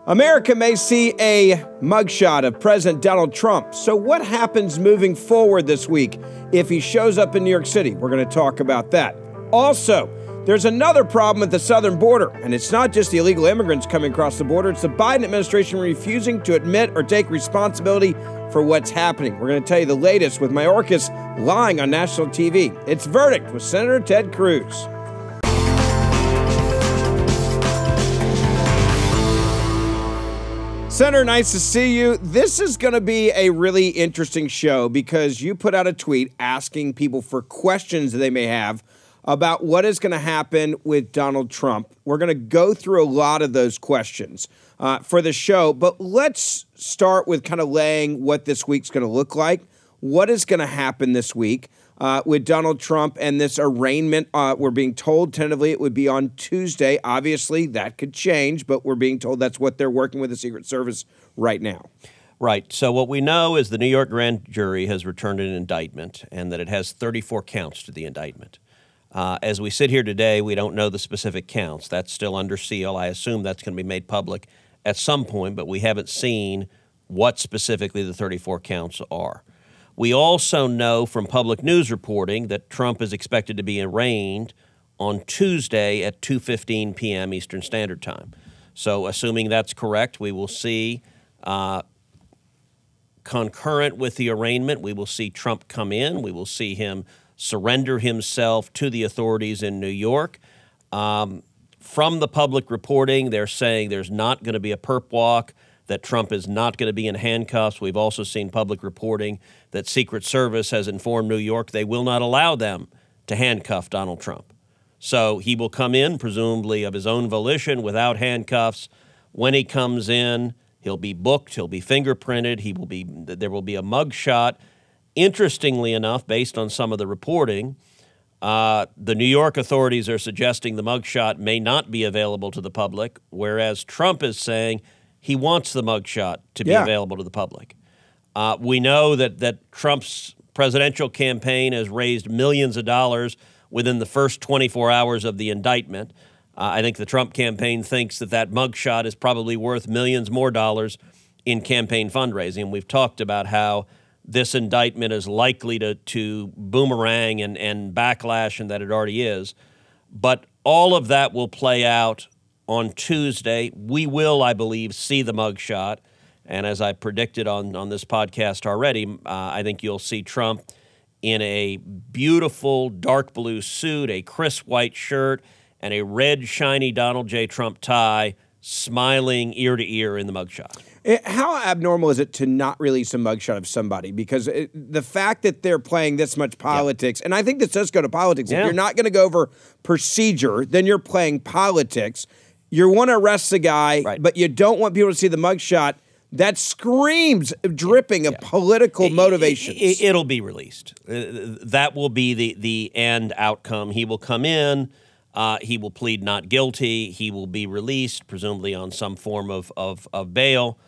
America may see a mugshot of President Donald Trump. So what happens moving forward this week if he shows up in New York City? We're going to talk about that. Also, there's another problem at the southern border, and it's not just the illegal immigrants coming across the border. It's the Biden administration refusing to admit or take responsibility for what's happening. We're going to tell you the latest with Mayorkas lying on national TV. It's Verdict with Senator Ted Cruz. Senator, nice to see you. This is going to be a really interesting show because you put out a tweet asking people for questions that they may have about what is going to happen with Donald Trump. We're going to go through a lot of those questions for the show, but let's start with kind of laying what this week's going to look like. What is going to happen this week with Donald Trump and this arraignment? We're being told tentatively it would be on Tuesday. Obviously, that could change, but we're being told that's what they're working with the Secret Service right now. Right. So what we know is the New York grand jury has returned an indictment and that it has 34 counts to the indictment. As we sit here today, we don't know the specific counts. That's still under seal. I assume that's going to be made public at some point, but we haven't seen what specifically the 34 counts are. We also know from public news reporting that Trump is expected to be arraigned on Tuesday at 2:15 p.m. Eastern Standard Time. So assuming that's correct, we will see concurrent with the arraignment, we will see Trump come in. We will see him surrender himself to the authorities in New York. From the public reporting, they're saying there's not going to be a perp walk, that Trump is not going to be in handcuffs. We've also seen public reporting that Secret Service has informed New York they will not allow them to handcuff Donald Trump. So he will come in, presumably of his own volition, without handcuffs. When he comes in, he'll be booked, he'll be fingerprinted, there will be a mugshot. Interestingly enough, based on some of the reporting, the New York authorities are suggesting the mugshot may not be available to the public, whereas Trump is saying he wants the mugshot to be available to the public. We know that Trump's presidential campaign has raised millions of dollars within the first 24 hours of the indictment. I think the Trump campaign thinks that mugshot is probably worth millions more dollars in campaign fundraising. And we've talked about how this indictment is likely to boomerang and backlash, and that it already is. But all of that will play out on Tuesday. We will, I believe, see the mugshot. And as I predicted on this podcast already, I think you'll see Trump in a beautiful dark blue suit, a crisp white shirt, and a red, shiny Donald J. Trump tie, smiling ear to ear in the mugshot. How abnormal is it to not release a mugshot of somebody? Because the fact that they're playing this much politics, and I think this does go to politics. If you're not going to go over procedure, then you're playing politics. You want to arrest the guy, but you don't want people to see the mugshot. That screams dripping of political motivations. It'll be released. That will be the end outcome. He will come in. He will plead not guilty. He will be released, presumably on some form of bail.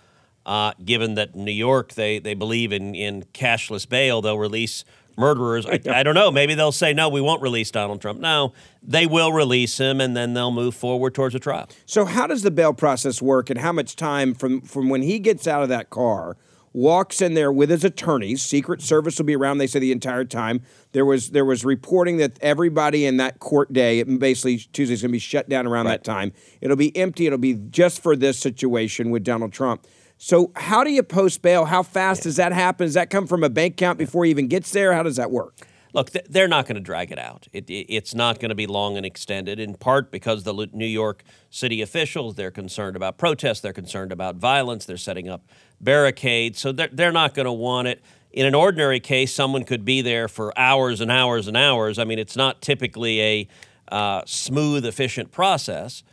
Given that New York, they believe in cashless bail, they'll release murderers. I don't know. Maybe they'll say, no, we won't release Donald Trump. No, they will release him, and then they'll move forward towards a trial. So how does the bail process work, and how much time from when he gets out of that car, walks in there with his attorneys? Secret Service will be around, they say, the entire time. There was reporting that everybody in that court day, basically Tuesday's going to be shut down around that time. It'll be empty. It'll be just for this situation with Donald Trump. So how do you post bail? How fast does that happen? Does that come from a bank account before he even gets there? How does that work? Look, they're not going to drag it out. It's not going to be long and extended, in part because the New York City officials, they're concerned about protests, they're concerned about violence, they're setting up barricades, so they're not going to want it. In an ordinary case, someone could be there for hours and hours and hours. I mean, it's not typically a smooth, efficient process.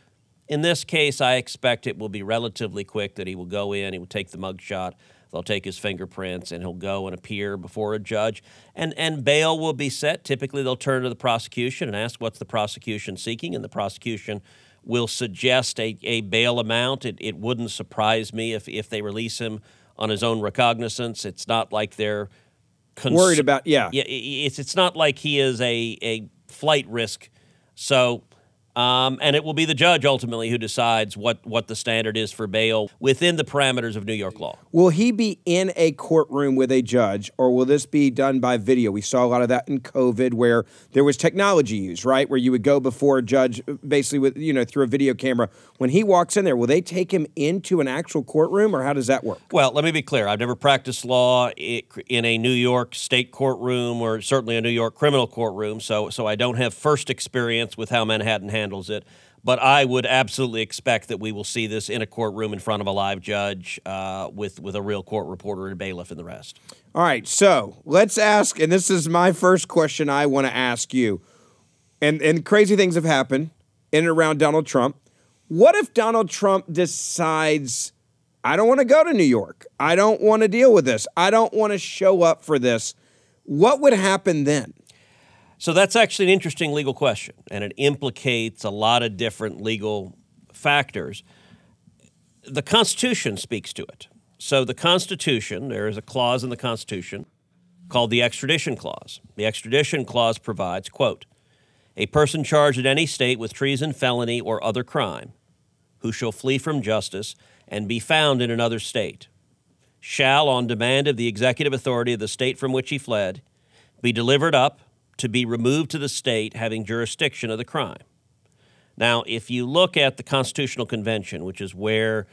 In this case, I expect it will be relatively quick, that he will go in, he will take the mugshot, they'll take his fingerprints, and he'll go and appear before a judge. And bail will be set. Typically, they'll turn to the prosecution and ask what's the prosecution seeking, and the prosecution will suggest a bail amount. It wouldn't surprise me if they release him on his own recognizance. It's not like they're worried about, it's not like he is a flight risk. So And it will be the judge ultimately who decides what the standard is for bail within the parameters of New York law. Will he be in a courtroom with a judge, or will this be done by video? We saw a lot of that in COVID, where there was technology used, right? Where you would go before a judge, basically with through a video camera. When he walks in there, will they take him into an actual courtroom, or how does that work? Well, let me be clear. I've never practiced law in a New York state courtroom, or certainly a New York criminal courtroom, so I don't have first experience with how Manhattan handles it. But I would absolutely expect that we will see this in a courtroom in front of a live judge with a real court reporter and bailiff and the rest. All right, so let's ask, and this is my first question I want to ask you. And crazy things have happened in and around Donald Trump. What if Donald Trump decides, I don't want to go to New York. I don't want to deal with this. I don't want to show up for this. What would happen then? So that's actually an interesting legal question, and it implicates a lot of different legal factors. The Constitution speaks to it. So the Constitution, there is a clause in the Constitution called the extradition clause. The extradition clause provides, quote, a person charged in any state with treason, felony, or other crime who shall flee from justice and be found in another state shall, on demand of the executive authority of the state from which he fled, be delivered up to be removed to the state having jurisdiction of the crime. Now, if you look at the Constitutional Convention, which is where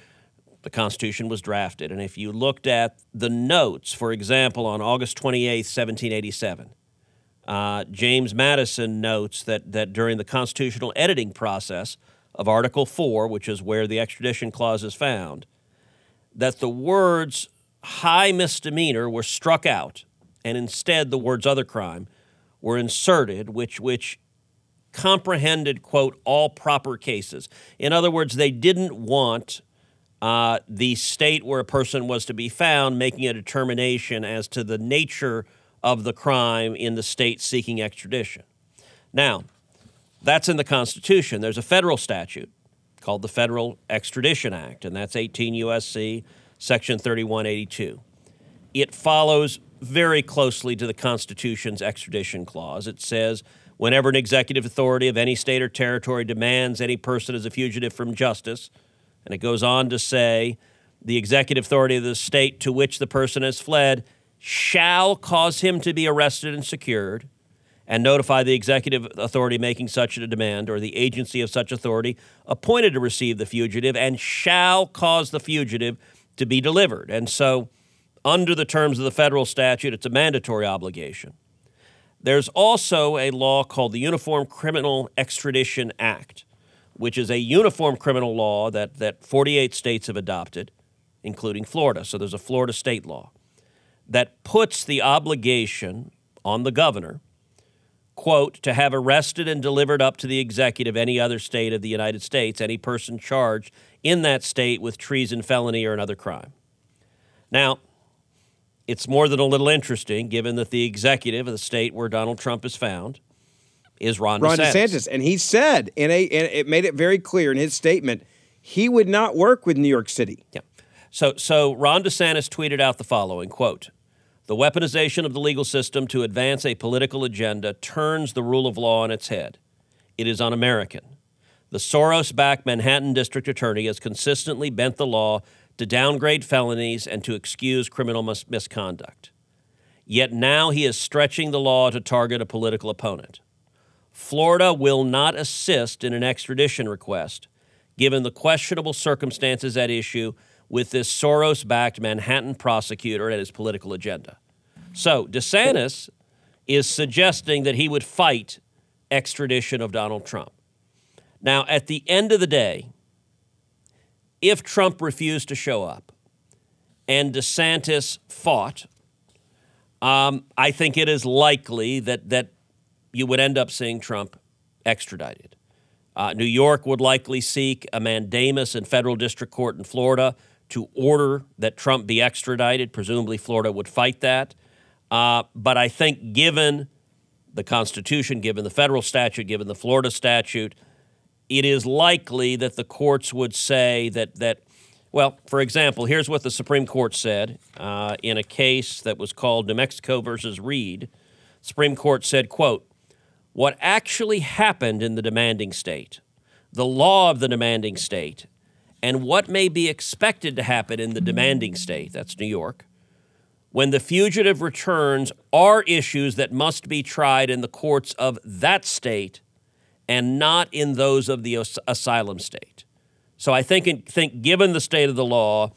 the Constitution was drafted, and if you looked at the notes, for example, on August 28, 1787, James Madison notes that during the constitutional editing process of Article 4, which is where the extradition clause is found, that the words high misdemeanor were struck out, and instead the words other crime were inserted, which comprehended, quote, all proper cases. In other words, they didn't want the state where a person was to be found making a determination as to the nature of the crime in the state seeking extradition. Now, that's in the Constitution. There's a federal statute called the Federal Extradition Act, and that's 18 U.S.C. Section 3182. It follows very closely to the Constitution's extradition clause. It says, whenever an executive authority of any state or territory demands any person as a fugitive from justice, and it goes on to say, the executive authority of the state to which the person has fled shall cause him to be arrested and secured, and notify the executive authority making such a demand or the agency of such authority appointed to receive the fugitive, and shall cause the fugitive to be delivered. And so, under the terms of the federal statute, it's a mandatory obligation. There's also a law called the Uniform Criminal Extradition Act, which is a uniform criminal law that 48 states have adopted, including Florida. So there's a Florida state law that puts the obligation on the governor, quote, to have arrested and delivered up to the executive any other state of the United States any person charged in that state with treason, felony, or another crime. Now, it's more than a little interesting, given that the executive of the state where Donald Trump is found is Ron DeSantis. And he said, and it made it very clear in his statement, he would not work with New York City. Yeah. So Ron DeSantis tweeted out the following, quote, the weaponization of the legal system to advance a political agenda turns the rule of law on its head. It is un-American. The Soros-backed Manhattan district attorney has consistently bent the law to downgrade felonies and to excuse criminal misconduct. Yet now he is stretching the law to target a political opponent. Florida will not assist in an extradition request, given the questionable circumstances at issue with this Soros-backed Manhattan prosecutor and his political agenda. So DeSantis is suggesting that he would fight extradition of Donald Trump. Now, at the end of the day, if Trump refused to show up and DeSantis fought, I think it is likely that you would end up seeing Trump extradited. New York would likely seek a mandamus in federal district court in Florida to order that Trump be extradited. Presumably Florida would fight that. But I think given the Constitution, given the federal statute, given the Florida statute, it is likely that the courts would say that well, for example, here's what the Supreme Court said in a case that was called New Mexico versus Reed. Supreme Court said, quote, what actually happened in the demanding state the law of the demanding state, and what may be expected to happen in the demanding state, that's New York, when the fugitive returns are issues that must be tried in the courts of that state and not in those of the asylum state. So I think given the state of the law,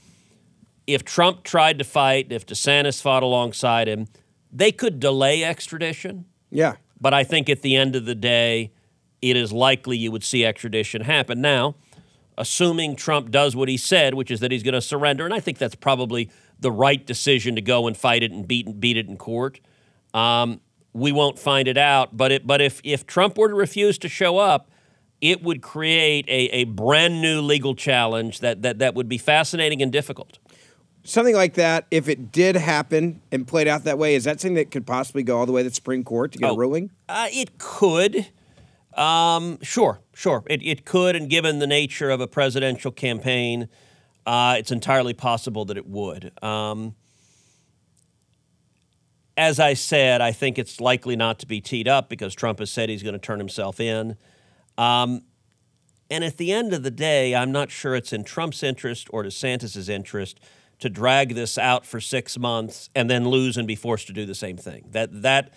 if Trump tried to fight, if DeSantis fought alongside him, they could delay extradition. Yeah. But I think at the end of the day, it is likely you would see extradition happen. Now, assuming Trump does what he said, which is that he's going to surrender, and I think that's probably the right decision to go and fight it and beat it in court, we won't find it out. But if Trump were to refuse to show up, it would create a brand new legal challenge that would be fascinating and difficult. Something like that, if it did happen and played out that way, is that something that could possibly go all the way to the Supreme Court to get a ruling? It could. Sure. It could, and given the nature of a presidential campaign, it's entirely possible that it would. As I said, I think it's likely not to be teed up because Trump has said he's going to turn himself in. And at the end of the day, I'm not sure it's in Trump's interest or DeSantis' interest to drag this out for 6 months and then lose and be forced to do the same thing. That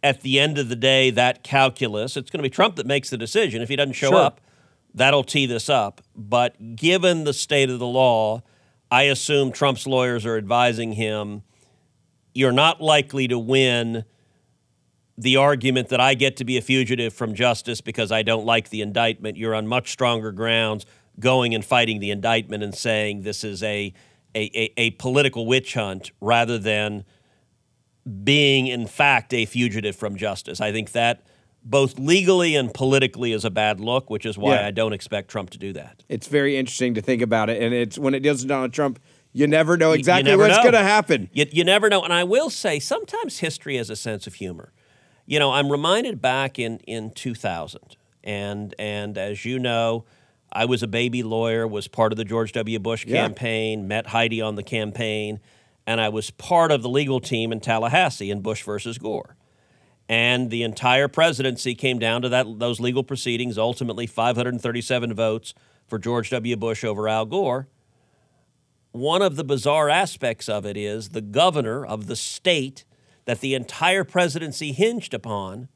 at the end of the day, that calculus, it's going to be Trump that makes the decision. If he doesn't show up, that'll tee this up. But given the state of the law, I assume Trump's lawyers are advising him, you're not likely to win the argument that I get to be a fugitive from justice because I don't like the indictment. You're on much stronger grounds going and fighting the indictment and saying this is a political witch hunt rather than being, in fact, a fugitive from justice. I think that both legally and politically is a bad look, which is why I don't expect Trump to do that. It's very interesting to think about it, and it's when it deals with Donald Trump, you never know exactly what's going to happen. You never know, and I will say sometimes history has a sense of humor. You know, I'm reminded back in 2000, and as you know, I was a baby lawyer, was part of the George W. Bush campaign, met Heidi on the campaign, and I was part of the legal team in Tallahassee in Bush versus Gore. And the entire presidency came down to those legal proceedings, ultimately 537 votes for George W. Bush over Al Gore. One of the bizarre aspects of it is the governor of the state that the entire presidency hinged upon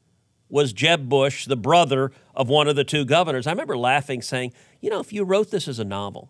was Jeb Bush, the brother of one of the two governors. I remember laughing, saying, you know, if you wrote this as a novel,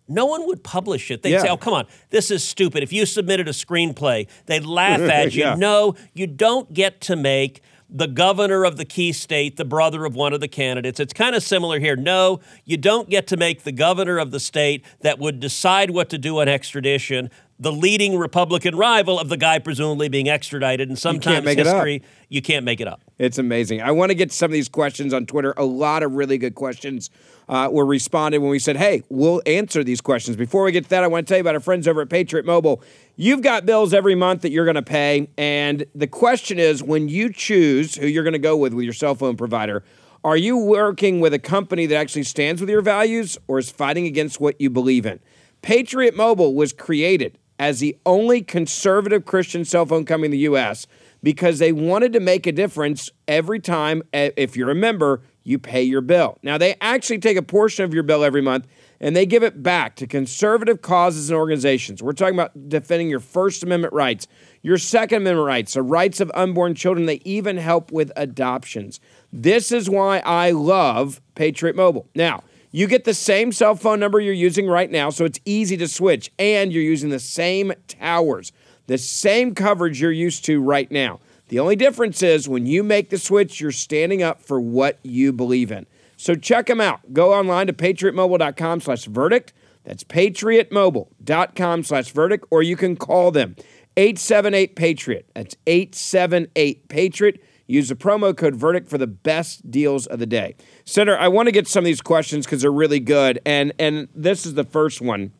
no one would publish it. They'd say, oh, come on, this is stupid. If you submitted a screenplay, they'd laugh at you. No, you don't get to make the governor of the key state the brother of one of the candidates. It's kind of similar here. No, you don't get to make the governor of the state that would decide what to do on extradition the leading Republican rival of the guy presumably being extradited. And sometimes history, you can't make it up. It's amazing. I want to get to some of these questions on Twitter. A lot of really good questions were responded when we said, hey, we'll answer these questions. Before we get to that, I want to tell you about our friends over at Patriot Mobile. You've got bills every month that you're going to pay, and the question is, when you choose who you're going to go with your cell phone provider, are you working with a company that actually stands with your values or is fighting against what you believe in? Patriot Mobile was created as the only conservative Christian cell phone company in the U.S. because they wanted to make a difference every time, if you're a member, you pay your bill. Now, they actually take a portion of your bill every month, and they give it back to conservative causes and organizations. We're talking about defending your First Amendment rights, your Second Amendment rights, the rights of unborn children. They even help with adoptions. This is why I love Patriot Mobile. Now, you get the same cell phone number you're using right now, so it's easy to switch, and you're using the same towers, the same coverage you're used to right now. The only difference is when you make the switch, you're standing up for what you believe in. So check them out. Go online to patriotmobile.com/verdict. That's patriotmobile.com/verdict, or you can call them 878-PATRIOT. That's 878-PATRIOT. Use the promo code VERDICT for the best deals of the day. Senator, I want to get some of these questions because they're really good, and this is the first one,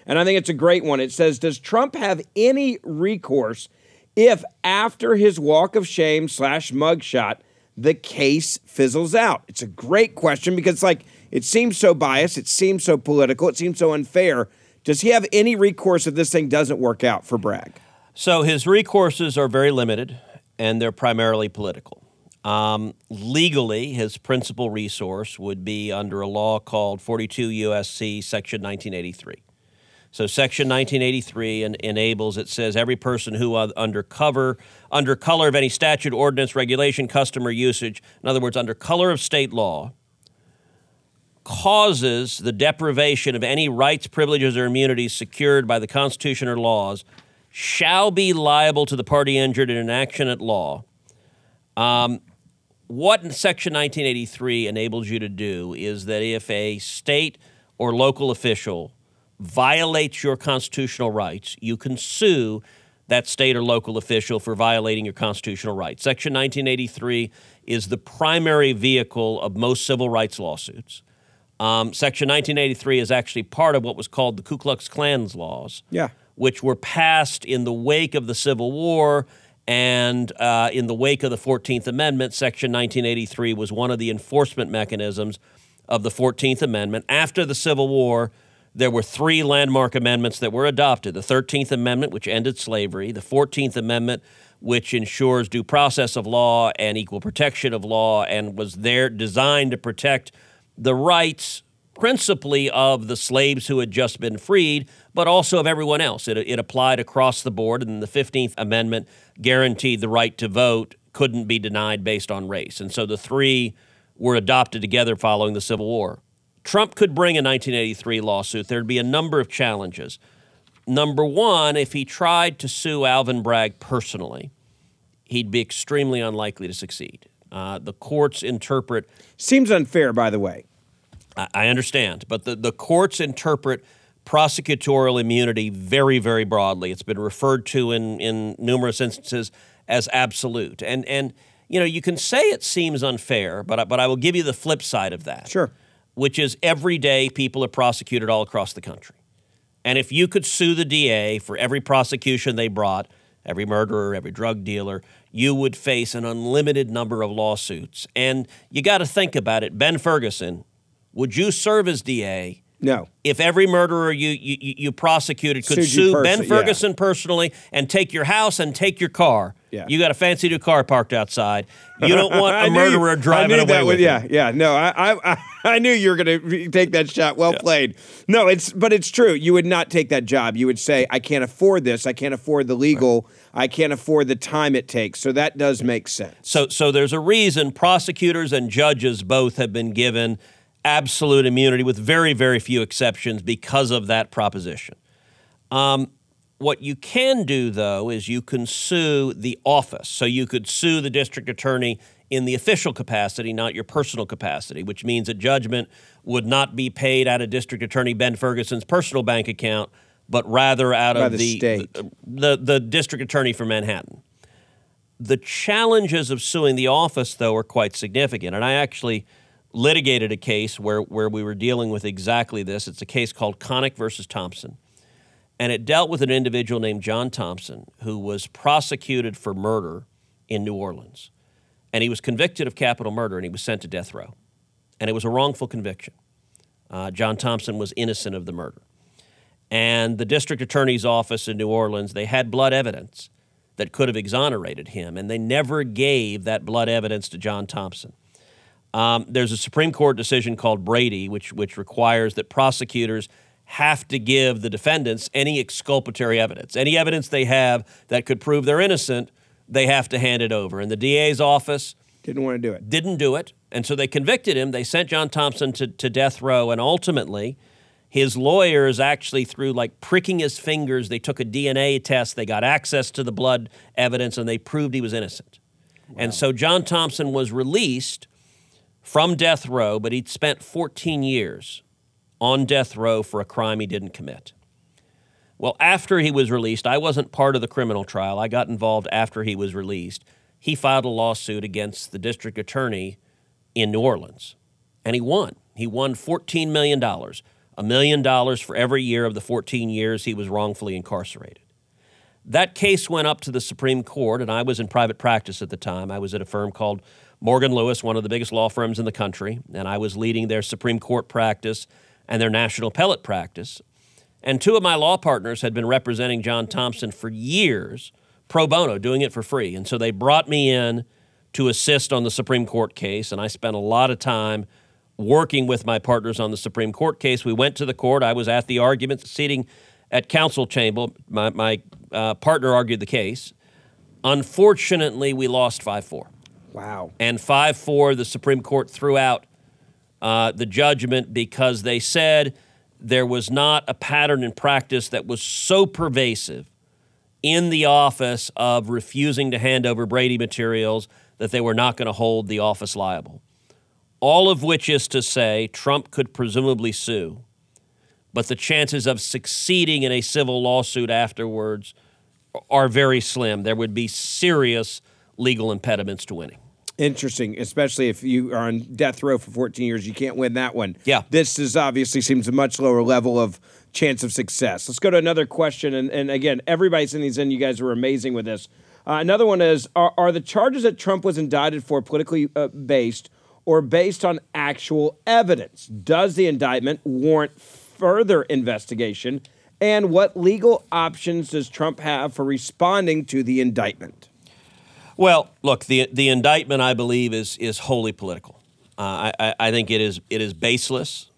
and I think it's a great one. It says, does Trump have any recourse if after his walk of shame / mugshot, the case fizzles out? It's a great question because it seems so biased, it seems so political, it seems so unfair. Does he have any recourse if this thing doesn't work out for Bragg? So his recourses are very limited, and they're primarily political. Legally, his principal resource would be under a law called 42 U.S.C. Section 1983. So Section 1983 enables, it says, every person who under color of any statute, ordinance, regulation, custom, or usage, in other words, under color of state law, causes the deprivation of any rights, privileges, or immunities secured by the Constitution or laws shall be liable to the party injured in an action at law. What Section 1983 enables you to do is that if a state or local official violates your constitutional rights, you can sue that state or local official for violating your constitutional rights. Section 1983 is the primary vehicle of most civil rights lawsuits. Section 1983 is actually part of what was called the Ku Klux Klan's laws, which were passed in the wake of the Civil War and in the wake of the 14th Amendment. Section 1983 was one of the enforcement mechanisms of the 14th Amendment. After the Civil War, there were three landmark amendments that were adopted. The 13th Amendment, which ended slavery, the 14th Amendment, which ensures due process of law and equal protection of law and was there designed to protect the rights principally of the slaves who had just been freed, but also of everyone else. It applied across the board, and the 15th Amendment guaranteed the right to vote couldn't be denied based on race. And so the three were adopted together following the Civil War. Trump could bring a 1983 lawsuit. There'd be a number of challenges. Number one, if he tried to sue Alvin Bragg personally, he'd be extremely unlikely to succeed. The courts interpret... Seems unfair, by the way. I understand, but the courts interpret prosecutorial immunity very, very broadly. It's been referred to in numerous instances as absolute. And you know, you can say it seems unfair, but I will give you the flip side of that. Sure. Which is every day people are prosecuted all across the country. And if you could sue the DA for every prosecution they brought, every murderer, every drug dealer, you would face an unlimited number of lawsuits. And you got to think about it. Ben Ferguson, would you serve as DA? No. If every murderer you prosecuted could sue Ben Ferguson personally and take your house and take your car, you got a fancy new car parked outside. You don't want a murderer driving away with you. Yeah. No, I knew you were going to take that shot. Well played. No, but it's true. You would not take that job. You would say, I can't afford this. I can't afford the legal. Right. I can't afford the time it takes. So that does make sense. So there's a reason prosecutors and judges both have been given absolute immunity with very, very few exceptions because of that proposition. What you can do, though, is you can sue the office. So you could sue the district attorney in the official capacity, not your personal capacity, which means a judgment would not be paid out of District Attorney Ben Ferguson's personal bank account, but rather out of the district attorney for Manhattan. The challenges of suing the office, though, are quite significant. And I actually litigated a case where we were dealing with exactly this. It's a case called Connick versus Thompson. And it dealt with an individual named John Thompson who was prosecuted for murder in New Orleans. And he was convicted of capital murder and he was sent to death row. And it was a wrongful conviction. John Thompson was innocent of the murder. And the district attorney's office in New Orleans, they had blood evidence that could have exonerated him. And they never gave that blood evidence to John Thompson. There's a Supreme Court decision called Brady, which requires that prosecutors have to give the defendants any exculpatory evidence. Any evidence they have that could prove they're innocent, they have to hand it over. And the DA's office didn't want to do it. Didn't do it. And so they convicted him. They sent John Thompson to death row. And ultimately, his lawyers actually, through like pricking his fingers, they took a DNA test. They got access to the blood evidence, and they proved he was innocent. Wow. And so John Thompson was released from death row, but he'd spent 14 years on death row for a crime he didn't commit. Well, after he was released, I wasn't part of the criminal trial. I got involved after he was released. He filed a lawsuit against the district attorney in New Orleans, and he won. He won $14 million, $1 million for every year of the 14 years he was wrongfully incarcerated. That case went up to the Supreme Court, and I was in private practice at the time. I was at a firm called Morgan Lewis, one of the biggest law firms in the country, and I was leading their Supreme Court practice and their national appellate practice. And two of my law partners had been representing John Thompson for years, pro bono, doing it for free. And so they brought me in to assist on the Supreme Court case, and I spent a lot of time working with my partners on the Supreme Court case. We went to the court. I was at the argument, sitting at counsel chamber. My partner argued the case. Unfortunately, we lost 5-4. Wow. And 5-4, the Supreme Court threw out the judgment because they said there was not a pattern in practice that was so pervasive in the office of refusing to hand over Brady materials that they were not going to hold the office liable. All of which is to say Trump could presumably sue, but the chances of succeeding in a civil lawsuit afterwards are very slim. There would be serious legal impediments to winning. Interesting, especially if you are on death row for 14 years. You can't win that one. Yeah. This is obviously seems a much lower level of chance of success. Let's go to another question. And again, everybody sending these in, you guys were amazing with this. Another one is, are the charges that Trump was indicted for politically based or based on actual evidence? Does the indictment warrant further investigation? And what legal options does Trump have for responding to the indictment? Well, look, the indictment, I believe, is wholly political. I think it is baseless.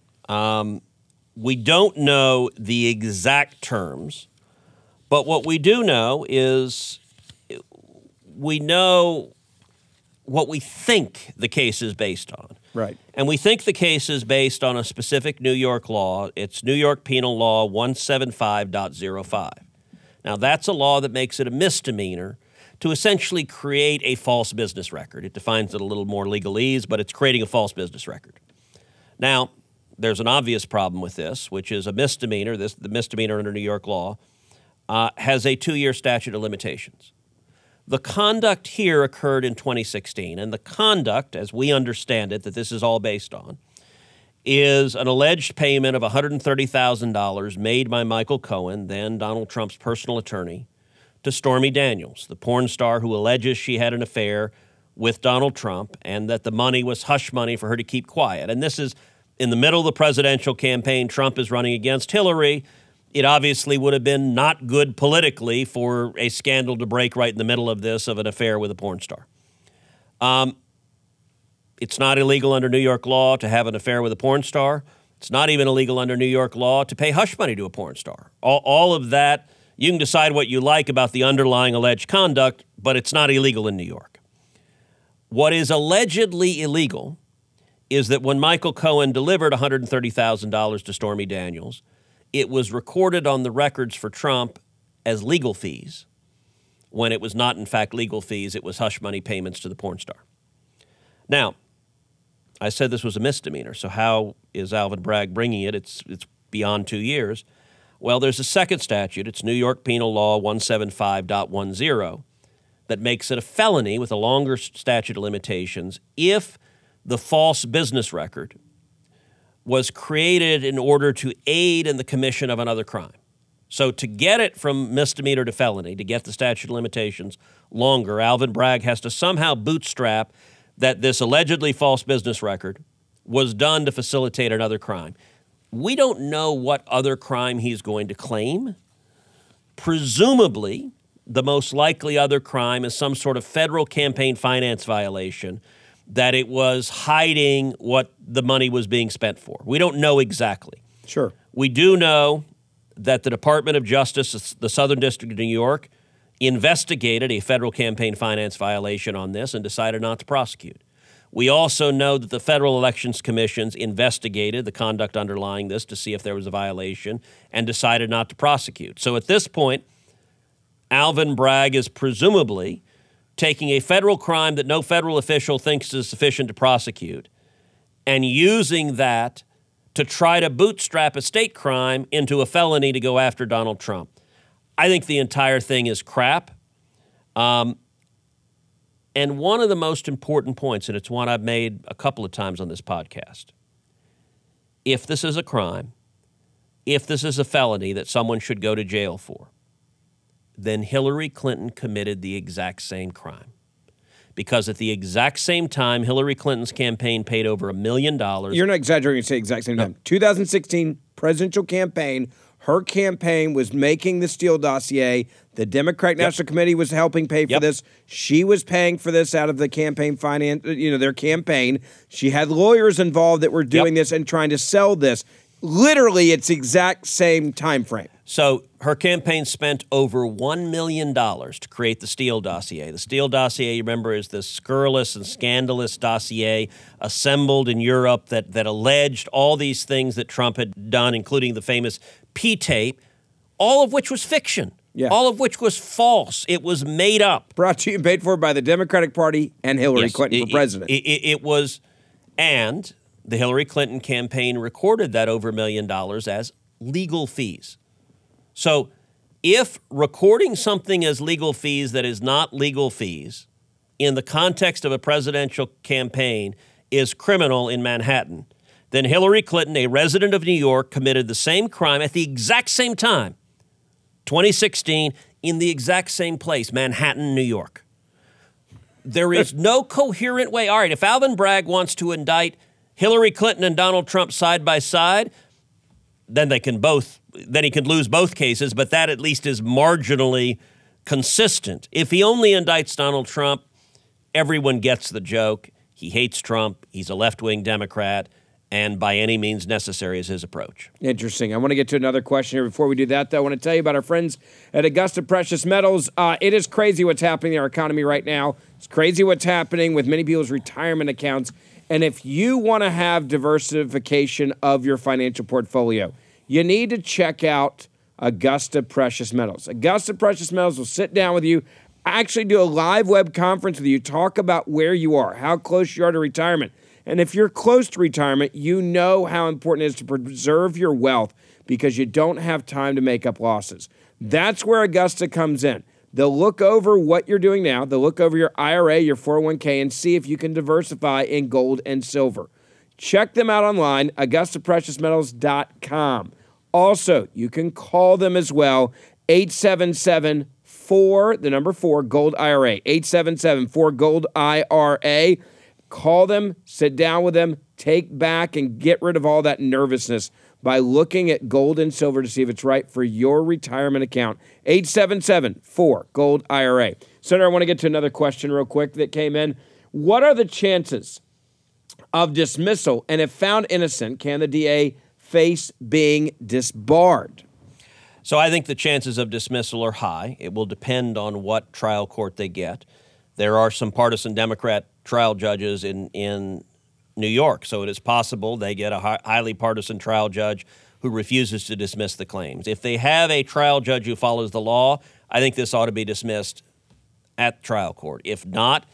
We don't know the exact terms, but what we do know is we know what we think the case is based on. Right. And we think the case is based on a specific New York law. It's New York Penal Law 175.05. Now, that's a law that makes it a misdemeanor to essentially create a false business record. It defines it a little more legalese, but it's creating a false business record. Now, there's an obvious problem with this, which is a misdemeanor. The misdemeanor under New York law has a 2-year statute of limitations. The conduct here occurred in 2016, and the conduct, as we understand it, that this is all based on, is an alleged payment of $130,000 made by Michael Cohen, then Donald Trump's personal attorney, to Stormy Daniels, the porn star who alleges she had an affair with Donald Trump and that the money was hush money for her to keep quiet. And this is in the middle of the presidential campaign. Trump is running against Hillary. It obviously would have been not good politically for a scandal to break right in the middle of this, of an affair with a porn star. It's not illegal under New York law to have an affair with a porn star. It's not even illegal under New York law to pay hush money to a porn star. All of that, you can decide what you like about the underlying alleged conduct, but it's not illegal in New York. What is allegedly illegal is that when Michael Cohen delivered $130,000 to Stormy Daniels, it was recorded on the records for Trump as legal fees, when it was not, in fact, legal fees. It was hush money payments to the porn star. Now, I said this was a misdemeanor, so how is Alvin Bragg bringing it? It's beyond 2 years. Well, there's a second statute. It's New York Penal Law 175.10 that makes it a felony with a longer statute of limitations if the false business record was created in order to aid in the commission of another crime. So to get it from misdemeanor to felony, to get the statute of limitations longer, Alvin Bragg has to somehow bootstrap that this allegedly false business record was done to facilitate another crime. We don't know what other crime he's going to claim. Presumably, the most likely other crime is some sort of federal campaign finance violation, that it was hiding what the money was being spent for. We don't know exactly. Sure. We do know that the Department of Justice, the Southern District of New York, investigated a federal campaign finance violation on this and decided not to prosecute. We also know that the Federal Elections Commissions investigated the conduct underlying this to see if there was a violation and decided not to prosecute. So at this point, Alvin Bragg is presumably taking a federal crime that no federal official thinks is sufficient to prosecute and using that to try to bootstrap a state crime into a felony to go after Donald Trump. I think the entire thing is crap. And one of the most important points, and it's one I've made a couple of times on this podcast, if this is a crime, if this is a felony that someone should go to jail for, then Hillary Clinton committed the exact same crime. Because at the exact same time, Hillary Clinton's campaign paid over $1 million. You're not exaggerating to say exact same time. 2016 presidential campaign, Her campaign was making the Steele dossier. The Democratic National Committee was helping pay for this. She was paying for this out of the campaign finance, their campaign. She had lawyers involved that were doing this and trying to sell this. Literally, it's exact same time frame. So her campaign spent over $1 million to create the Steele dossier. The Steele dossier, you remember, is this scurrilous and scandalous dossier assembled in Europe that alleged all these things that Trump had done, including the famous P-tape, all of which was fiction. Yeah. All of which was false. It was made up. Brought to you and paid for by the Democratic Party and Hillary Clinton for president. It was, and the Hillary Clinton campaign recorded that over $1 million as legal fees. So if recording something as legal fees that is not legal fees in the context of a presidential campaign is criminal in Manhattan, then Hillary Clinton, a resident of New York, committed the same crime at the exact same time, 2016, in the exact same place, Manhattan, New York. There is no coherent way. All right, if Alvin Bragg wants to indict Hillary Clinton and Donald Trump side by side, then he can lose both cases, but that at least is marginally consistent. If he only indicts Donald Trump, everyone gets the joke. He hates Trump. He's a left-wing Democrat. And by any means necessary is his approach. Interesting. I want to get to another question here. Before we do that, though, I want to tell you about our friends at Augusta Precious Metals. It is crazy what's happening in our economy right now. It's crazy what's happening with many people's retirement accounts. And if you want to have diversification of your financial portfolio, you need to check out Augusta Precious Metals. Augusta Precious Metals will sit down with you, actually do a live web conference with you, talk about where you are, how close you are to retirement. And if you're close to retirement, you know how important it is to preserve your wealth because you don't have time to make up losses. That's where Augusta comes in. They'll look over what you're doing now. They'll look over your IRA, your 401k, and see if you can diversify in gold and silver. Check them out online, AugustaPreciousMetals.com. Also, you can call them as well, 877-4, Gold IRA, 877-4 Gold IRA. Call them, sit down with them, take back and get rid of all that nervousness by looking at gold and silver to see if it's right for your retirement account. 877-4 Gold IRA. Senator, I want to get to another question real quick that came in. What are the chances of dismissal? And if found innocent, can the DA face being disbarred? So I think the chances of dismissal are high. It will depend on what trial court they get. There are some partisan Democrat trial judges in New York, so it is possible they get a highly partisan trial judge who refuses to dismiss the claims. If they have a trial judge who follows the law, I think this ought to be dismissed at trial court. If not,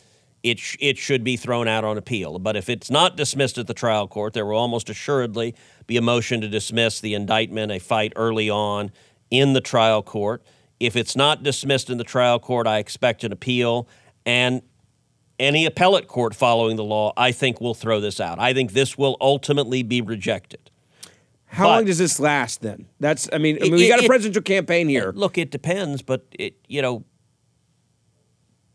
it should be thrown out on appeal. But if it's not dismissed at the trial court, there will almost assuredly be a motion to dismiss the indictment, a fight early on in the trial court. If it's not dismissed in the trial court, I expect an appeal. And any appellate court following the law, I think, will throw this out. I think this will ultimately be rejected. How long does this last then? We got a presidential campaign here. Look, it depends, but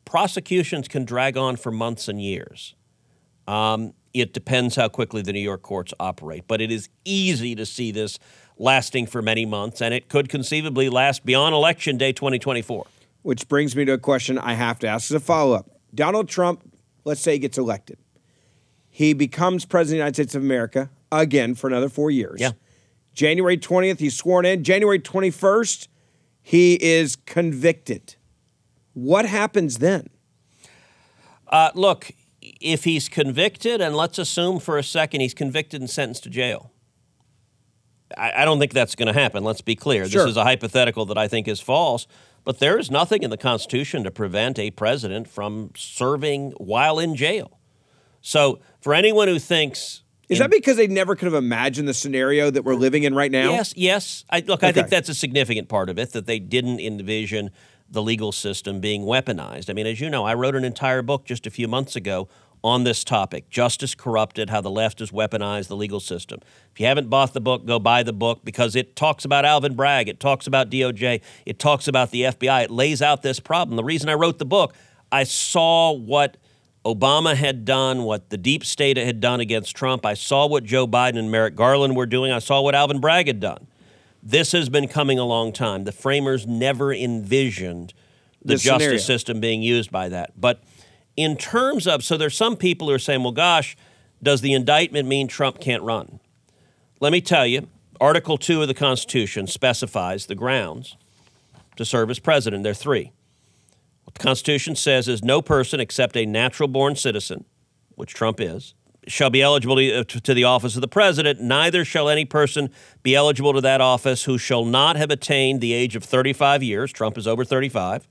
prosecutions can drag on for months and years. It depends how quickly the New York courts operate, but it is easy to see this lasting for many months, and it could conceivably last beyond Election Day 2024. Which brings me to a question I have to ask as a follow-up. Donald Trump, let's say he gets elected. He becomes president of the United States of America again for another 4 years. Yeah. January 20th, he's sworn in. January 21st, he is convicted. What happens then? Look, if he's convicted, and let's assume for a second he's convicted and sentenced to jail. I don't think that's going to happen. Let's be clear. Sure. This is a hypothetical that I think is false. But there is nothing in the Constitution to prevent a president from serving while in jail. So for anyone who thinks... Is that because they never could have imagined the scenario that we're living in right now? Yes. I think that's a significant part of it, that they didn't envision the legal system being weaponized. I mean, as you know, I wrote an entire book just a few months ago on this topic, Justice Corrupted, How the Left has Weaponized the Legal System. If you haven't bought the book, go buy the book because it talks about Alvin Bragg, it talks about DOJ, it talks about the FBI, it lays out this problem. The reason I wrote the book, I saw what Obama had done, what the deep state had done against Trump. I saw what Joe Biden and Merrick Garland were doing. I saw what Alvin Bragg had done. This has been coming a long time. The framers never envisioned the justice system being used by that. But in terms of, so there's some people who are saying, well, gosh, does the indictment mean Trump can't run? Let me tell you, Article 2 of the Constitution specifies the grounds to serve as president. There are three. What the Constitution says is no person except a natural-born citizen, which Trump is, shall be eligible to the office of the president. Neither shall any person be eligible to that office who shall not have attained the age of 35 years, Trump is over 35,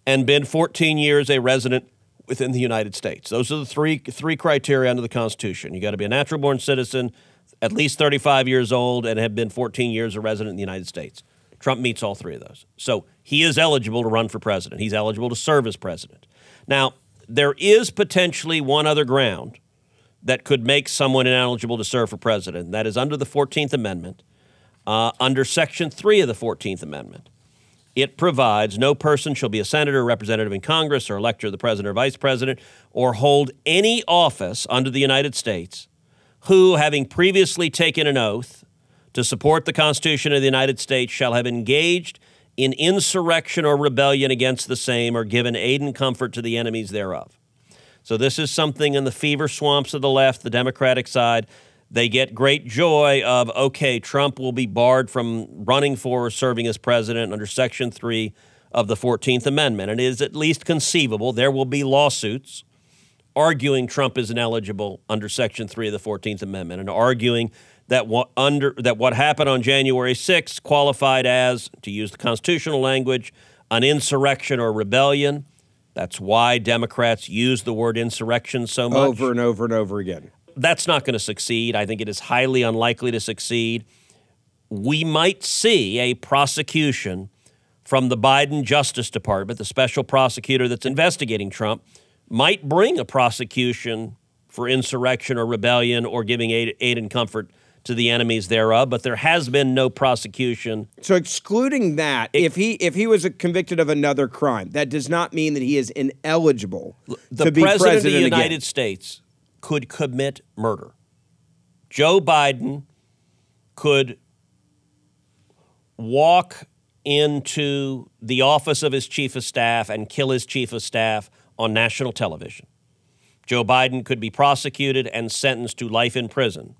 and been 14 years a resident within the United States. Those are the three criteria under the Constitution. You got to be a natural-born citizen, at least 35 years old, and have been 14 years a resident in the United States. Trump meets all three of those. So he is eligible to run for president. He's eligible to serve as president. Now, there is potentially one other ground that could make someone ineligible to serve for president. That is under the 14th Amendment, under Section 3 of the 14th Amendment. It provides no person shall be a senator, representative in Congress, or elector of the president or vice president, or hold any office under the United States who, having previously taken an oath to support the Constitution of the United States, shall have engaged in insurrection or rebellion against the same or given aid and comfort to the enemies thereof. So this is something in the fever swamps of the left, the Democratic side. They get great joy of, okay, Trump will be barred from running for or serving as president under Section 3 of the 14th Amendment. And it is at least conceivable there will be lawsuits arguing Trump is ineligible under Section 3 of the 14th Amendment and arguing that what happened on January 6th qualified as, to use the constitutional language, an insurrection or rebellion. That's why Democrats use the word insurrection so much. Over and over and over again. That's not going to succeed. I think it is highly unlikely to succeed. We might see a prosecution from the Biden Justice Department, the special prosecutor that's investigating Trump, might bring a prosecution for insurrection or rebellion or giving aid and comfort to the enemies thereof, but there has been no prosecution. So excluding that, if he was convicted of another crime, that does not mean that he is ineligible to be president again. The president of the United States could commit murder. Joe Biden could walk into the office of his chief of staff and kill his chief of staff on national television. Joe Biden could be prosecuted and sentenced to life in prison.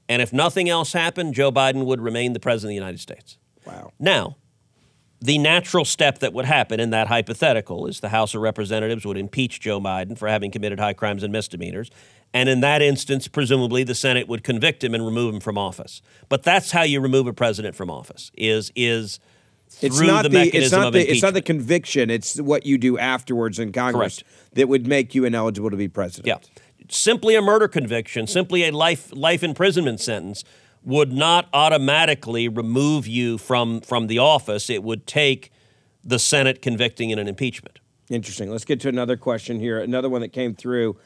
And if nothing else happened, Joe Biden would remain the president of the United States. Wow. Now, the natural step that would happen in that hypothetical is the House of Representatives would impeach Joe Biden for having committed high crimes and misdemeanors. And in that instance, presumably, the Senate would convict him and remove him from office. But that's how you remove a president from office, is through the mechanism of impeachment. It's not the conviction. It's what you do afterwards in Congress that would make you ineligible to be president. Yeah. Simply a murder conviction, simply a life imprisonment sentence would not automatically remove you from the office. It would take the Senate convicting in an impeachment. Interesting. Let's get to another question here, another one that came through.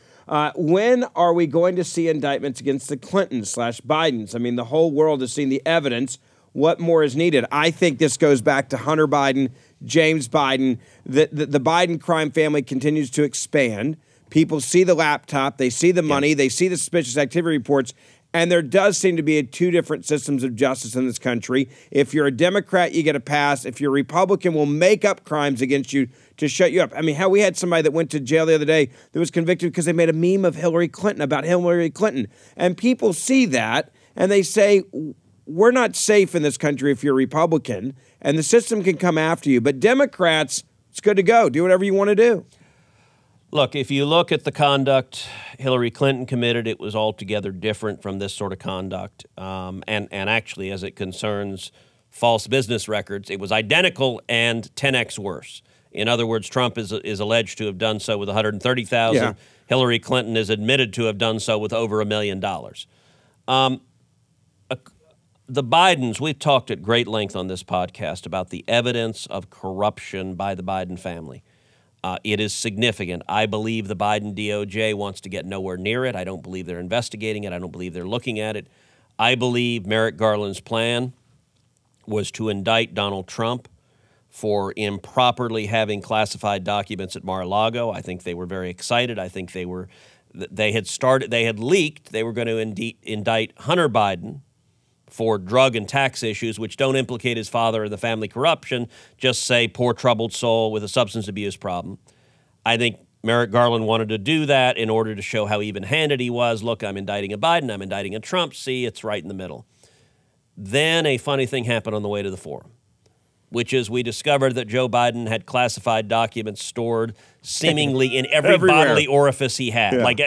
When are we going to see indictments against the Clintons/Bidens? I mean, the whole world has seen the evidence. What more is needed? I think this goes back to Hunter Biden, James Biden. The Biden crime family continues to expand. People see the laptop, they see the money, they see the suspicious activity reports, and there does seem to be two different systems of justice in this country. If you're a Democrat, you get a pass. If you're a Republican, we'll make up crimes against you to shut you up. I mean, how we had somebody that went to jail the other day that was convicted because they made a meme of Hillary Clinton, about Hillary Clinton. And people see that, and they say, we're not safe in this country if you're a Republican, and the system can come after you. But Democrats, it's good to go. Do whatever you want to do. Look, if you look at the conduct Hillary Clinton committed, it was altogether different from this sort of conduct. And actually, as it concerns false business records, it was identical and 10x worse. In other words, Trump is alleged to have done so with $130,000. Yeah. Hillary Clinton is admitted to have done so with over $1 million. The Bidens, we've talked at great length on this podcast about the evidence of corruption by the Biden family. It is significant. I believe the Biden DOJ wants to get nowhere near it. I don't believe they're investigating it. I don't believe they're looking at it. I believe Merrick Garland's plan was to indict Donald Trump for improperly having classified documents at Mar-a-Lago. I think they were very excited. I think they had leaked. They were going to indict Hunter Biden for drug and tax issues, which don't implicate his father or the family corruption, just say poor troubled soul with a substance abuse problem. I think Merrick Garland wanted to do that in order to show how even-handed he was. Look, I'm indicting a Biden, I'm indicting a Trump. See, it's right in the middle. Then a funny thing happened on the way to the forum, which is we discovered that Joe Biden had classified documents stored seemingly in every bodily orifice he had. Yeah. Like,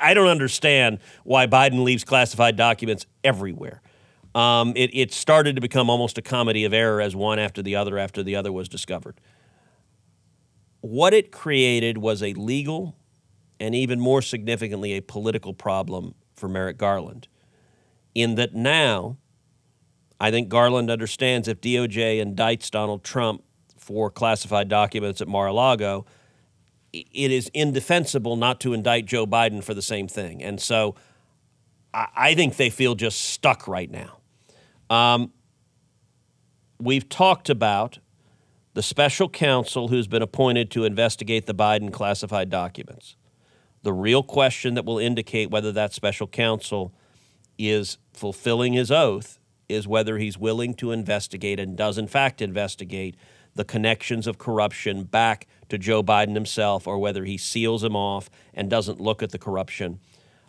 I don't understand why Biden leaves classified documents everywhere. It started to become almost a comedy of error as one after the other was discovered. What it created was a legal and even more significantly a political problem for Merrick Garland, in that now I think Garland understands if DOJ indicts Donald Trump for classified documents at Mar-a-Lago, it is indefensible not to indict Joe Biden for the same thing. And so I think they feel just stuck right now. We've talked about the special counsel who's been appointed to investigate the Biden classified documents. The real question that will indicate whether that special counsel is fulfilling his oath is whether he's willing to investigate and does in fact investigate the connections of corruption back to Joe Biden himself, or whether he seals him off and doesn't look at the corruption.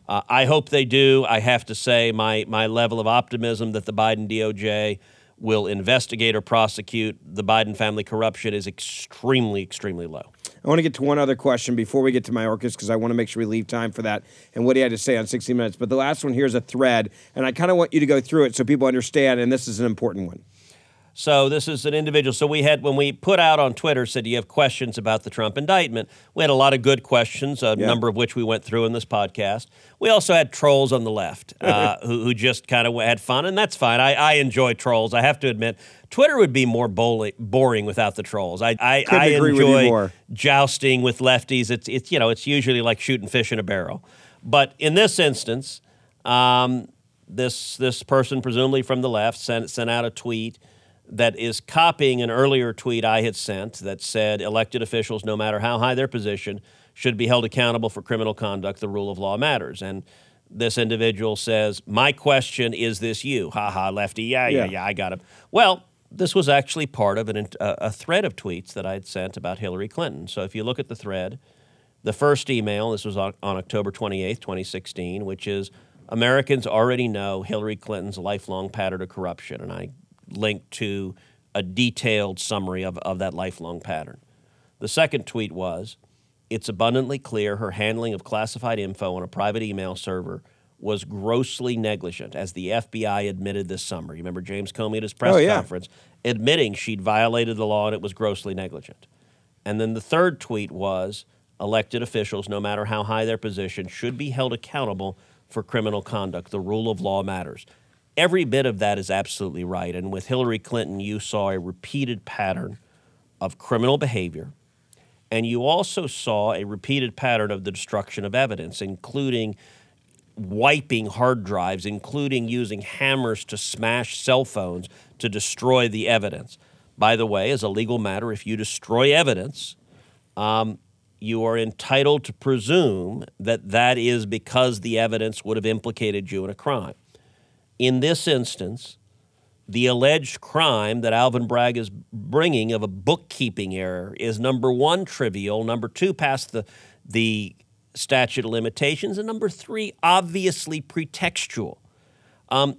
I hope they do. I have to say my level of optimism that the Biden DOJ will investigate or prosecute the Biden family corruption is extremely, extremely low. I want to get to one other question before we get to Mayorkas, because I want to make sure we leave time for that and what he had to say on 60 Minutes. But the last one here is a thread, and I kind of want you to go through it so people understand, and this is an important one. So this is an individual. So we had, when we put out on Twitter, said, do you have questions about the Trump indictment? We had a lot of good questions, a number of which we went through in this podcast. We also had trolls on the left who just kind of had fun, and that's fine. I enjoy trolls. I have to admit, Twitter would be more boring without the trolls. I enjoy jousting with lefties. It's usually like shooting fish in a barrel. But in this instance, this person, presumably from the left, sent out a tweet that is copying an earlier tweet I had sent that said elected officials, no matter how high their position, should be held accountable for criminal conduct. The rule of law matters. And this individual says, my question, is this you? Ha ha, lefty. Yeah, I got him. Well, this was actually part of a thread of tweets that I had sent about Hillary Clinton. So if you look at the thread, the first email, this was on October 28th, 2016, which is, Americans already know Hillary Clinton's lifelong pattern of corruption. And I linked to a detailed summary of that lifelong pattern. The second tweet was, it's abundantly clear her handling of classified info on a private email server was grossly negligent, as the FBI admitted this summer. You remember James Comey at his press conference admitting she'd violated the law and it was grossly negligent. And then the third tweet was, elected officials, no matter how high their position, should be held accountable for criminal conduct. The rule of law matters. Every bit of that is absolutely right. And with Hillary Clinton, you saw a repeated pattern of criminal behavior. And you also saw a repeated pattern of the destruction of evidence, including wiping hard drives, including using hammers to smash cell phones to destroy the evidence. By the way, as a legal matter, if you destroy evidence, you are entitled to presume that that is because the evidence would have implicated you in a crime. In this instance, the alleged crime that Alvin Bragg is bringing of a bookkeeping error is, number one, trivial, number two, past the statute of limitations, and number three, obviously pretextual.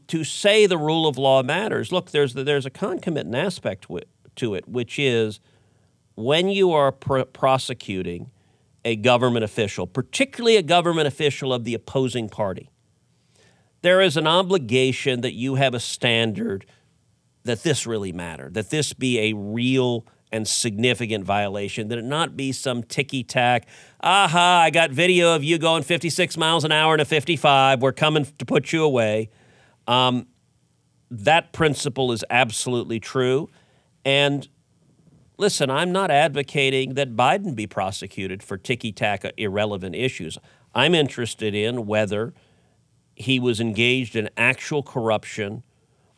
To say the rule of law matters, look, there's a concomitant aspect to it, which is when you are prosecuting a government official, particularly a government official of the opposing party, there is an obligation that you have a standard that this really mattered, that this be a real and significant violation, that it not be some ticky-tack, aha, I got video of you going 56 miles an hour in a 55, we're coming to put you away. That principle is absolutely true. And listen, I'm not advocating that Biden be prosecuted for ticky-tack irrelevant issues. I'm interested in whether he was engaged in actual corruption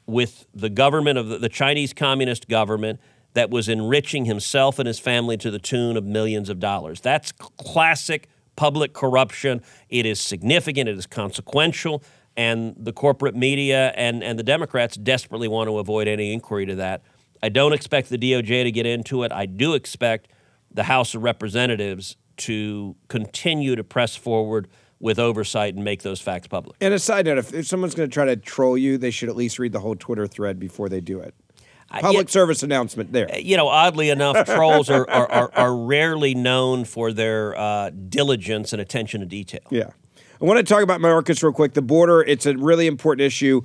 with the government of the Chinese Communist government that was enriching himself and his family to the tune of millions of dollars. That's classic public corruption. It is significant. It is consequential. and the corporate media and the Democrats desperately want to avoid any inquiry to that. I don't expect the DOJ to get into it. I do expect the House of Representatives to continue to press forward with oversight and make those facts public. And a side note, if someone's going to try to troll you, they should at least read the whole Twitter thread before they do it. Public service announcement there. You know, oddly enough, trolls are rarely known for their diligence and attention to detail. Yeah. I want to talk about Mayorkas real quick. The border, it's a really important issue.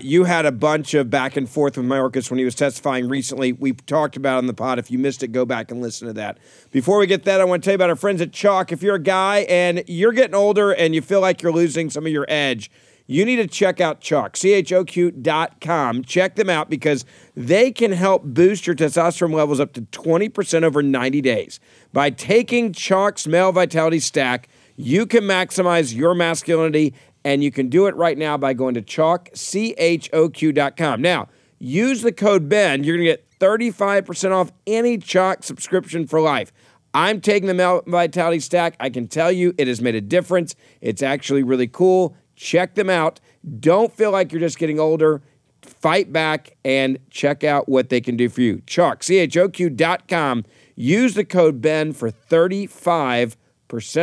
You had a bunch of back and forth with Mayorkas when he was testifying recently. We talked about it on the pod. If you missed it, go back and listen to that. Before we get that, I want to tell you about our friends at Chalk. If you're a guy and you're getting older and you feel like you're losing some of your edge, you need to check out Chalk, CHOQ.com. Check them out because they can help boost your testosterone levels up to 20% over 90 days. By taking Chalk's Male Vitality Stack, you can maximize your masculinity, and you can do it right now by going to Chalk, CHOQ.com. Now, use the code BEN. You're going to get 35% off any Chalk subscription for life. I'm taking the Male Vitality Stack. I can tell you it has made a difference. It's actually really cool. Check them out. Don't feel like you're just getting older. Fight back and check out what they can do for you. Chalk, CHOQ.com. Use the code BEN for 35%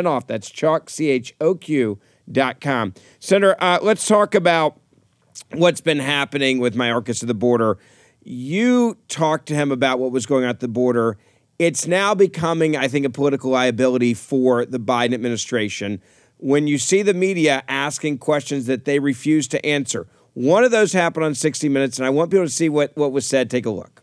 off. That's Chalk, CHOQ.com. Senator, let's talk about what's been happening with Mayorkas at the border. You talked to him about what was going on at the border. It's now becoming, I think, a political liability for the Biden administration. When you see the media asking questions that they refuse to answer. One of those happened on 60 Minutes, and I want people to see what was said. Take a look.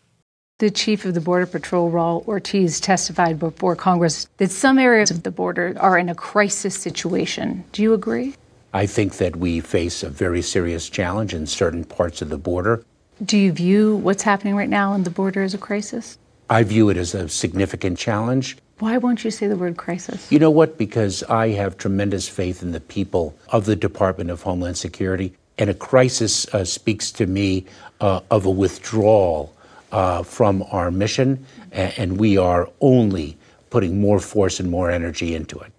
The chief of the Border Patrol, Raul Ortiz, testified before Congress that some areas of the border are in a crisis situation. Do you agree? I think that we face a very serious challenge in certain parts of the border. Do you view what's happening right now on the border as a crisis? I view it as a significant challenge. Why won't you say the word crisis? You know what? Because I have tremendous faith in the people of the Department of Homeland Security. And a crisis speaks to me of a withdrawal from our mission. And we are only putting more force and more energy into it.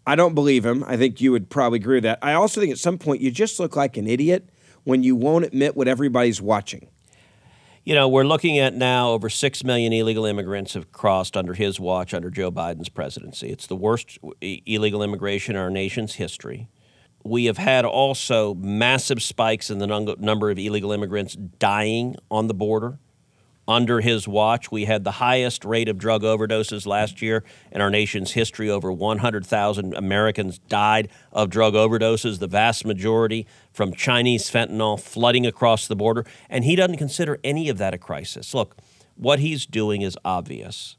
I don't believe him. I think you would probably agree with that. I also think at some point you just look like an idiot when you won't admit what everybody's watching. You know, we're looking at now over 6 million illegal immigrants have crossed under his watch, under Joe Biden's presidency. It's the worst illegal immigration in our nation's history. We have had also massive spikes in the number of illegal immigrants dying on the border. Under his watch, we had the highest rate of drug overdoses last year in our nation's history. Over 100,000 Americans died of drug overdoses, the vast majority from Chinese fentanyl flooding across the border. And he doesn't consider any of that a crisis. Look, what he's doing is obvious.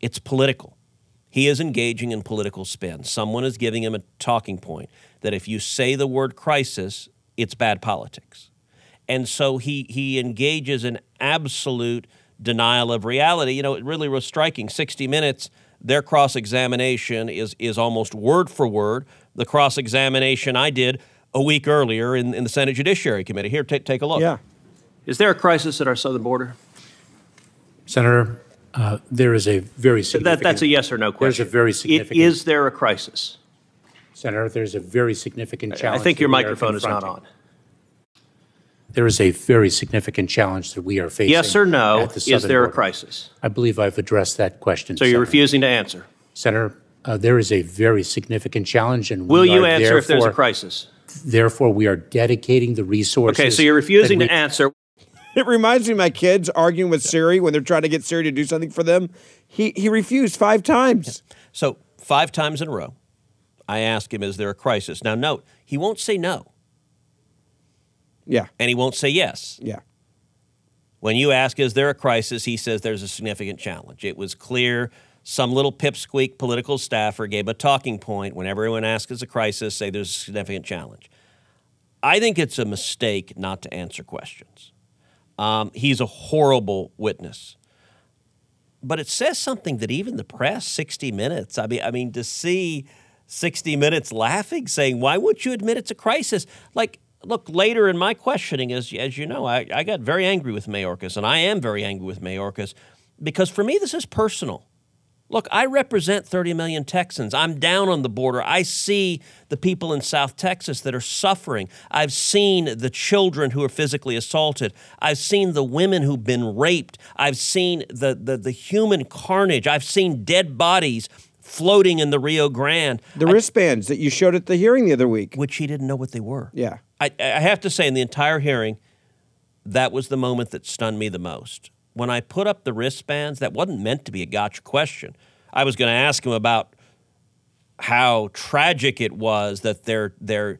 It's political. He is engaging in political spin. Someone is giving him a talking point that if you say the word crisis, it's bad politics. And so he engages in absolute denial of reality. You know, it really was striking. 60 Minutes, their cross-examination is almost word for word the cross-examination I did a week earlier in the Senate Judiciary Committee. Here, take a look. Yeah. Is there a crisis at our southern border? Senator, there is a very significant... That's a yes or no question. There's a very significant... Is there a crisis? Senator, there's a very significant challenge. I think your microphone is not on. There is a very significant challenge that we are facing. Yes or no, at the is southern there border. a crisis? I believe I've addressed that question. So you're refusing to answer? Senator, there is a very significant challenge. And will you answer if there's a crisis? Therefore, we are dedicating the resources. Okay, so you're refusing to answer. It reminds me of my kids arguing with Siri when they're trying to get Siri to do something for them. He refused 5 times. Yeah. So 5 times in a row, I ask him, is there a crisis? Now, note, he won't say no. Yeah. And he won't say yes. Yeah. When you ask, is there a crisis, he says there's a significant challenge. It was clear some little pipsqueak political staffer gave a talking point. When everyone asks is a crisis, say there's a significant challenge. I think it's a mistake not to answer questions. He's a horrible witness. But it says something that even the press, 60 Minutes, I mean, to see 60 Minutes laughing, saying, why would you admit it's a crisis? Like, look, later in my questioning, as you know, I got very angry with Mayorkas, and I am very angry with Mayorkas, because for me this is personal. Look, I represent 30 million Texans. I'm down on the border. I see the people in South Texas that are suffering. I've seen the children who are physically assaulted. I've seen the women who've been raped. I've seen the human carnage. I've seen dead bodies floating in the Rio Grande. The wristbands that you showed at the hearing the other week. Which he didn't know what they were. Yeah. I have to say, in the entire hearing, that was the moment that stunned me the most. When I put up the wristbands, that wasn't meant to be a gotcha question. I was going to ask him about how tragic it was that the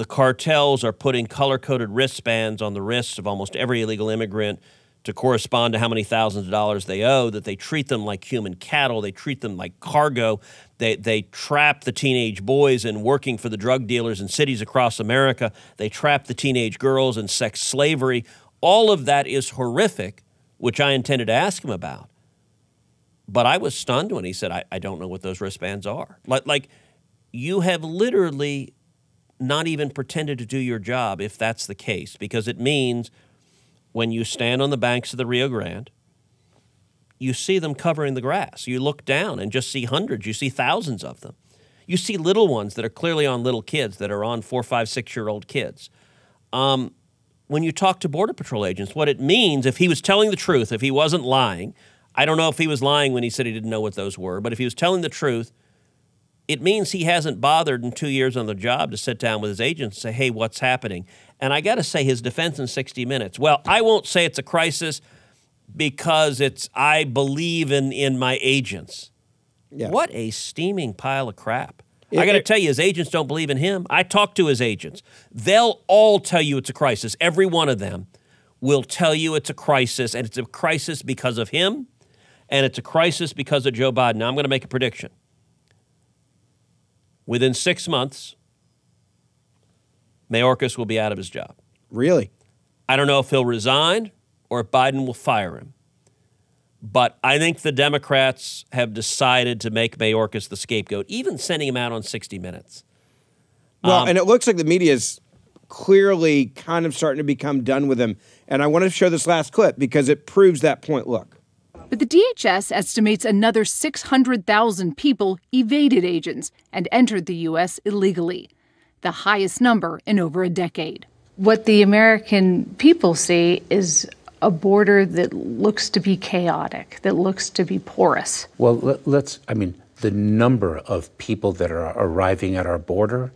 cartels are putting color-coded wristbands on the wrists of almost every illegal immigrant to correspond to how many thousands of dollars they owe, that they treat them like human cattle, they treat them like cargo, they trap the teenage boys in working for the drug dealers in cities across America, they trap the teenage girls in sex slavery. All of that is horrific, which I intended to ask him about. But I was stunned when he said, I don't know what those wristbands are. Like, you have literally not even pretended to do your job if that's the case, because it means when you stand on the banks of the Rio Grande, you see them covering the grass. You look down and just see hundreds. You see thousands of them. You see little ones that are clearly on little kids, that are on 4-, 5-, 6-year-old kids. When you talk to Border Patrol agents, what it means, if he was telling the truth, if he wasn't lying, I don't know if he was lying when he said he didn't know what those were, but if he was telling the truth, it means he hasn't bothered in 2 years on the job to sit down with his agents and say, hey, what's happening? And I got to say, his defense in 60 Minutes, well, I won't say it's a crisis because I believe in my agents. Yeah. What a steaming pile of crap. I got to tell you, his agents don't believe in him. I talked to his agents. They'll all tell you it's a crisis. Every one of them will tell you it's a crisis, and it's a crisis because of him, and it's a crisis because of Joe Biden. Now, I'm going to make a prediction. Within 6 months, Mayorkas will be out of his job. Really? I don't know if he'll resign or if Biden will fire him. But I think the Democrats have decided to make Mayorkas the scapegoat, even sending him out on 60 Minutes. Well, and it looks like the media is clearly kind of starting to become done with him. And I want to show this last clip because it proves that point. Look. But the DHS estimates another 600,000 people evaded agents and entered the U.S. illegally, the highest number in over a decade. What the American people see is a border that looks to be chaotic, that looks to be porous. Well, the number of people that are arriving at our border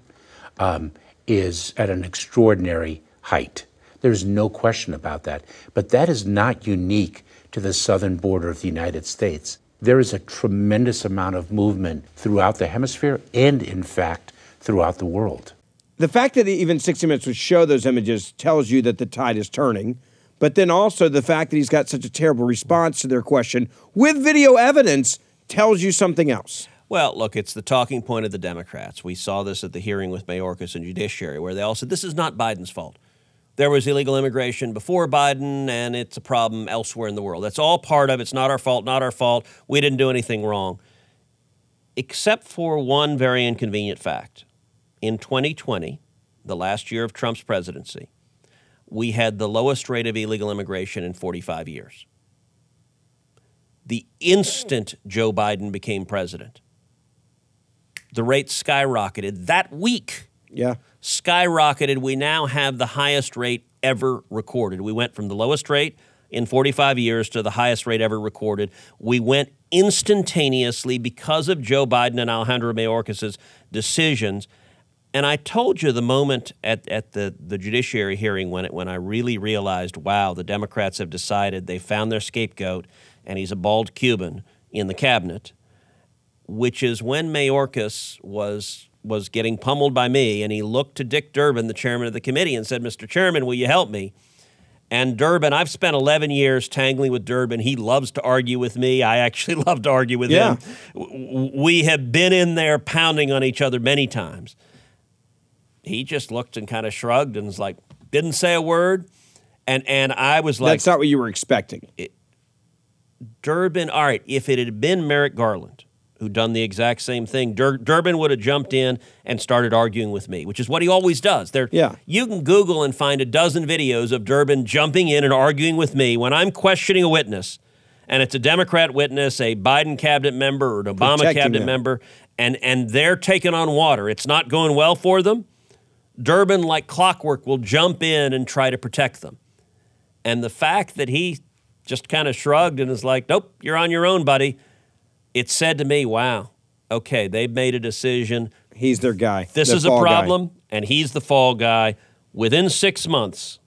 is at an extraordinary height. There's no question about that. But that is not unique to the southern border of the United States. There is a tremendous amount of movement throughout the hemisphere and, in fact, throughout the world. The fact that even 60 Minutes would show those images tells you that the tide is turning. But then also the fact that he's got such a terrible response to their question with video evidence tells you something else. Well, look, it's the talking point of the Democrats. We saw this at the hearing with Mayorkas and Judiciary, where they all said this is not Biden's fault. There was illegal immigration before Biden, and it's a problem elsewhere in the world. That's all part of it. It's not our fault, not our fault. We didn't do anything wrong. Except for one very inconvenient fact. In 2020, the last year of Trump's presidency, we had the lowest rate of illegal immigration in 45 years. The instant Joe Biden became president, the rate skyrocketed that week. Yeah. Skyrocketed. We now have the highest rate ever recorded. We went from the lowest rate in 45 years to the highest rate ever recorded. We went instantaneously because of Joe Biden and Alejandro Mayorkas' decisions. And I told you the moment at the Judiciary hearing when I really realized, wow, the Democrats have decided they found their scapegoat, and he's a bald Cuban in the cabinet, which is when Mayorkas was getting pummeled by me, and he looked to Dick Durbin, the chairman of the committee, and said, Mr. Chairman, will you help me? And Durbin, I've spent 11 years tangling with Durbin. He loves to argue with me. I actually love to argue with him. We have been in there pounding on each other many times. He just looked and kind of shrugged and was like, didn't say a word. And I was like... That's not what you were expecting. Durbin, all right, if it had been Merrick Garland, who'd done the exact same thing, Durbin would have jumped in and started arguing with me, which is what he always does. You can Google and find a dozen videos of Durbin jumping in and arguing with me when I'm questioning a witness. and it's a Democrat witness, a Biden cabinet member or an Obama cabinet member, and they're taking on water. It's not going well for them. Durbin, like clockwork, will jump in and try to protect them. And the fact that he just kind of shrugged and is like, nope, you're on your own, buddy. It said to me, wow, okay, they've made a decision. He's their guy. This is a problem, and he's the fall guy. Within 6 months,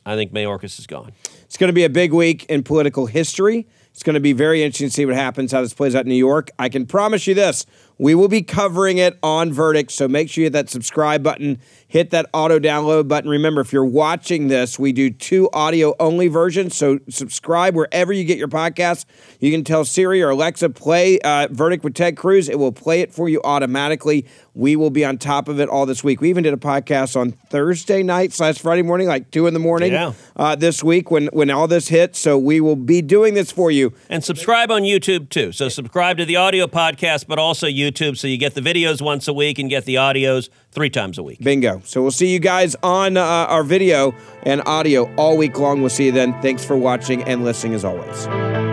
I think Mayorkas is gone. It's going to be a big week in political history. It's going to be very interesting to see what happens, how this plays out in New York. I can promise you this. We will be covering it on Verdict, so make sure you hit that subscribe button, hit that auto-download button. Remember, if you're watching this, we do 2 audio-only versions, so subscribe wherever you get your podcasts. You can tell Siri or Alexa, play Verdict with Ted Cruz. It will play it for you automatically. We will be on top of it all this week. We even did a podcast on Thursday night / Friday morning, like 2 in the morning this week when all this hit, so we will be doing this for you. And subscribe on YouTube, too. So subscribe to the audio podcast, but also YouTube, so you get the videos once a week and get the audios 3 times a week. Bingo. So we'll see you guys on our video and audio all week long. We'll see you then. Thanks for watching and listening as always.